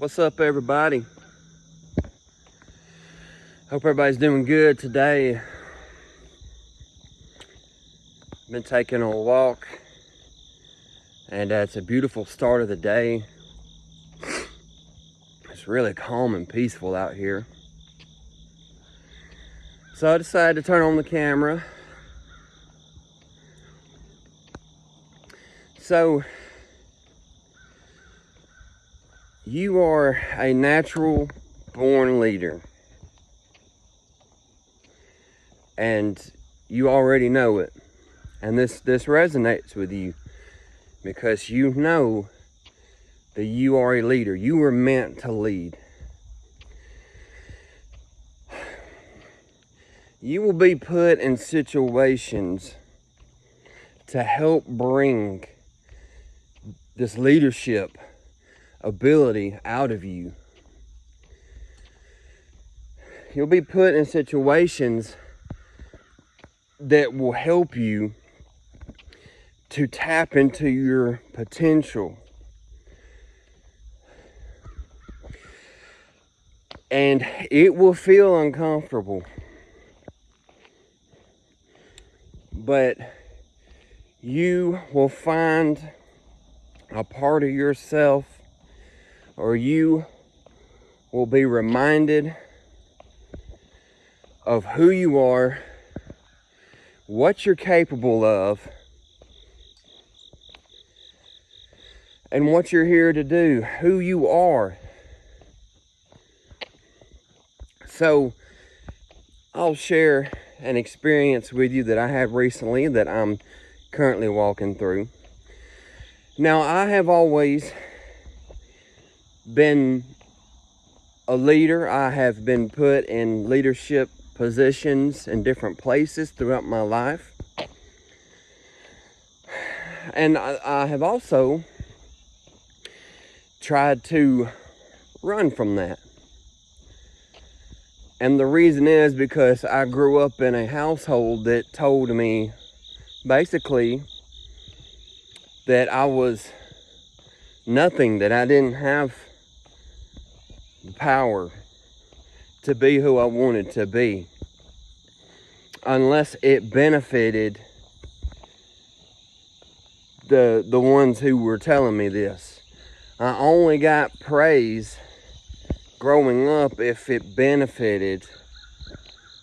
What's up, everybody? Hope everybody's doing good today. Been taking a walk, and it's a beautiful start of the day. It's really calm and peaceful out here. So I decided to turn on the camera. So, you are a natural born leader. And you already know it. And this resonates with you because you know that you are a leader. You were meant to lead. You will be put in situations to help bring this leadership ability out of you. You'll be put in situations that will help you to tap into your potential. And it will feel uncomfortable. But you will find a part of yourself, or you will be reminded of who you are, what you're capable of, and what you're here to do, who you are. So I'll share an experience with you that I had recently that I'm currently walking through. Now, I have always been a leader. I have been put in leadership positions in different places throughout my life. And I have also tried to run from that. And the reason is because I grew up in a household that told me basically that I was nothing, that I didn't have the power to be who I wanted to be unless it benefited the ones who were telling me this. I only got praise growing up if it benefited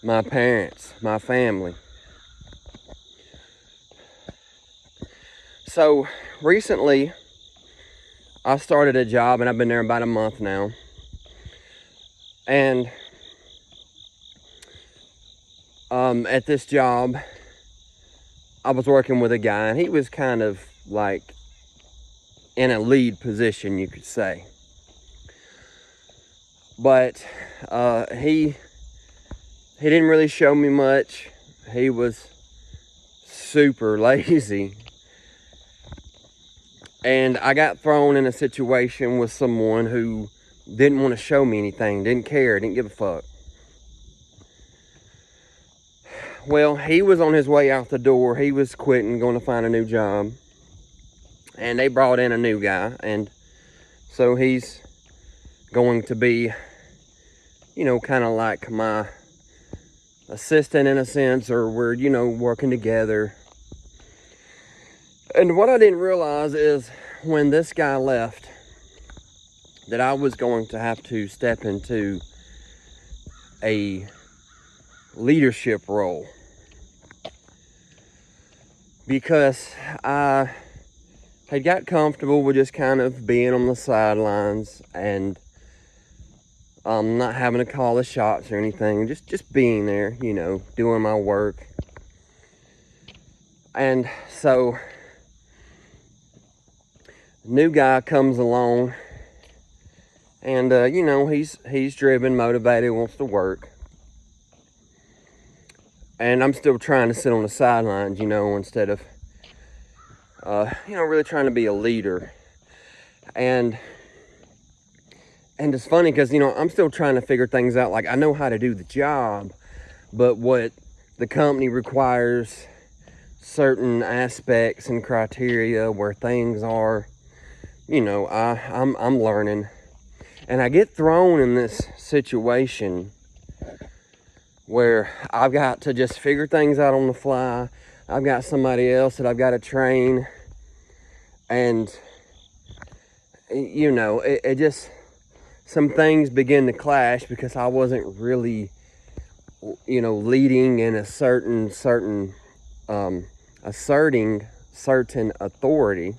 my parents, my family. So recently, I started a job, and I've been there about a month now. And at this job, I was working with a guy, and he was kind of like in a lead position, you could say. But he didn't really show me much. He was super lazy. And I got thrown in a situation with someone who didn't want to show me anything, didn't care, didn't give a fuck. Well, he was on his way out the door. He was quitting, going to find a new job. And they brought in a new guy. And so he's going to be, kind of like my assistant in a sense, or we're, working together. And what I didn't realize is when this guy left, that I was going to have to step into a leadership role. Because I had got comfortable with just kind of being on the sidelines and not having to call the shots or anything. Just being there, doing my work. And so new guy comes along, and he's driven, motivated, wants to work. And I'm still trying to sit on the sidelines, instead of really trying to be a leader. And it's funny because I'm still trying to figure things out. Like, I know how to do the job, but what the company requires, certain aspects and criteria where things are, I'm learning. And I get thrown in this situation where I've got to just figure things out on the fly. I've got somebody else that I've got to train. And, you know, it just, some things begin to clash because I wasn't really, you know, leading in a certain asserting certain authority.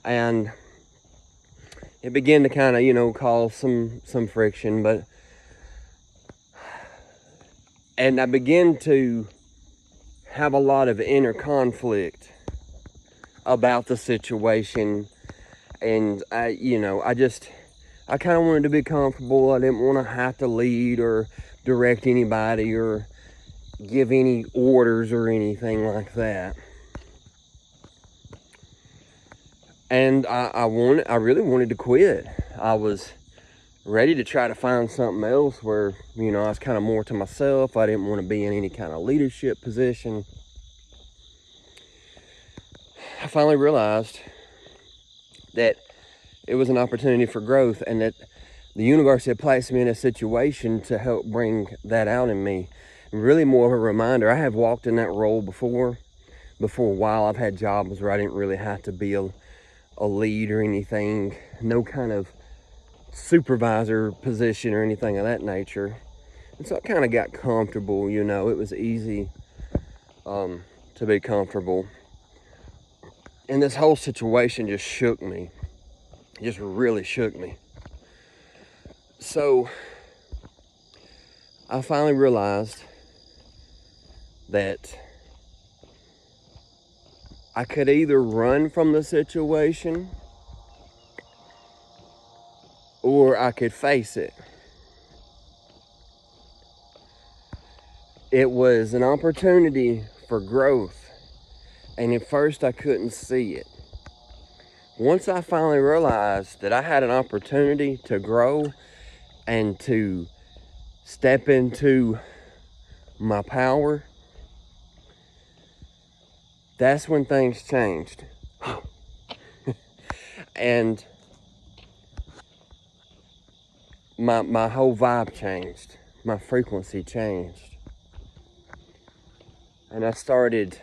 And it began to kind of, you know, cause some friction, and I began to have a lot of inner conflict about the situation. And I kind of wanted to be comfortable. I didn't want to have to lead or direct anybody or give any orders or anything like that. And I really wanted to quit. I was ready to try to find something else where, you know, I was kind of more to myself. I didn't want to be in any kind of leadership position. I finally realized that it was an opportunity for growth, and that the universe had placed me in a situation to help bring that out in me. And really more of a reminder, I have walked in that role before a while. I've had jobs where I didn't really have to be a lead or anything, no kind of supervisor position or anything of that nature. And so I kind of got comfortable, you know. It was easy to be comfortable. And this whole situation just shook me. It just really shook me. So I finally realized that I could either run from the situation or I could face it. It was an opportunity for growth, and at first I couldn't see it. Once I finally realized that I had an opportunity to grow and to step into my power, that's when things changed. And my whole vibe changed. My frequency changed. And I started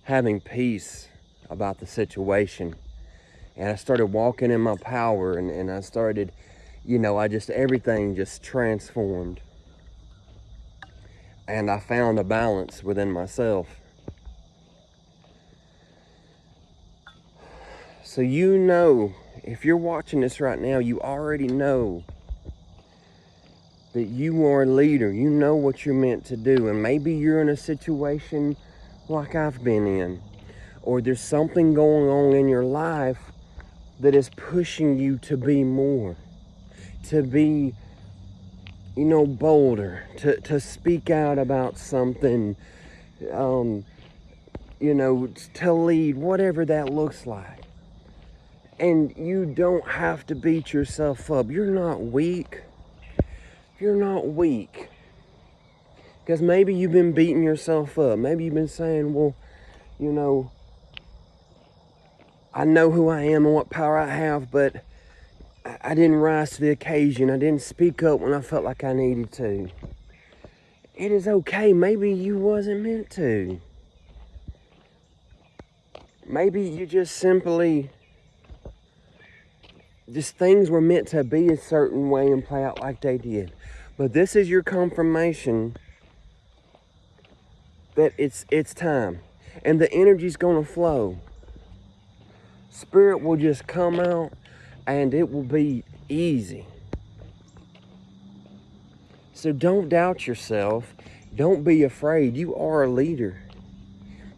having peace about the situation. And I started walking in my power, and I started, you know, everything just transformed. And I found a balance within myself. So you know, if you're watching this right now, you already know that you are a leader. You know what you're meant to do. And maybe you're in a situation like I've been in, or there's something going on in your life that is pushing you to be more, to be, you know, bolder, to speak out about something, you know, to lead, whatever that looks like. And you don't have to beat yourself up. You're not weak. You're not weak. Because maybe you've been beating yourself up. Maybe you've been saying, well, you know, I know who I am and what power I have, but I didn't rise to the occasion. I didn't speak up when I felt like I needed to. It is okay. Maybe you wasn't meant to. Maybe you just simply, just things were meant to be a certain way and play out like they did. But this is your confirmation that it's time. And the energy's going to flow. Spirit will just come out and it will be easy. So don't doubt yourself. Don't be afraid. You are a leader.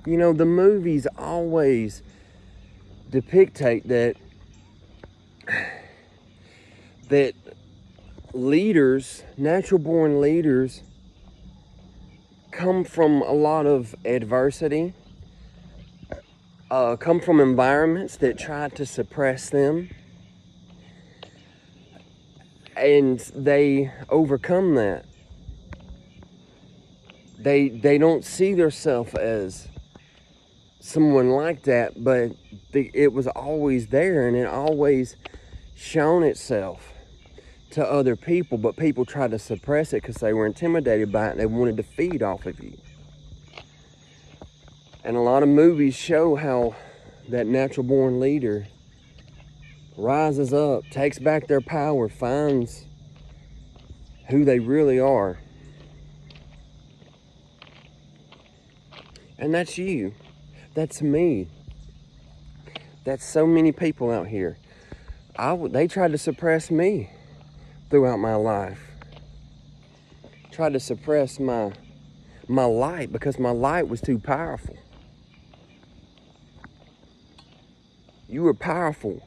You know, the movies always depict that leaders, natural born leaders, come from a lot of adversity, come from environments that try to suppress them, and they overcome that. They don't see themselves as someone like that, but it was always there, and it always shown itself to other people, but people tried to suppress it because they were intimidated by it and they wanted to feed off of you. And a lot of movies show how that natural born leader rises up, takes back their power, finds who they really are. And that's you. That's me. That's so many people out here. They tried to suppress me throughout my life. Tried to suppress my light because my light was too powerful. You were powerful.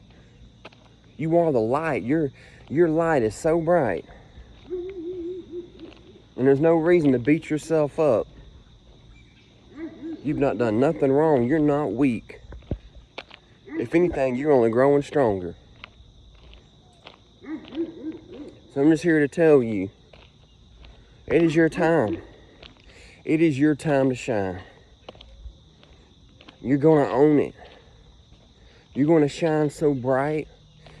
You are the light. Your light is so bright. And there's no reason to beat yourself up. You've not done nothing wrong. You're not weak. If anything, you're only growing stronger. So I'm just here to tell you, it is your time. It is your time to shine. You're going to own it. You're going to shine so bright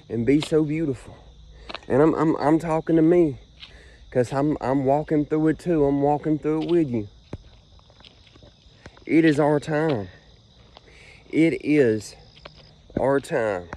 and be so beautiful. And I'm talking to me, because I'm walking through it too. I'm walking through it with you. It is our time. It is our time.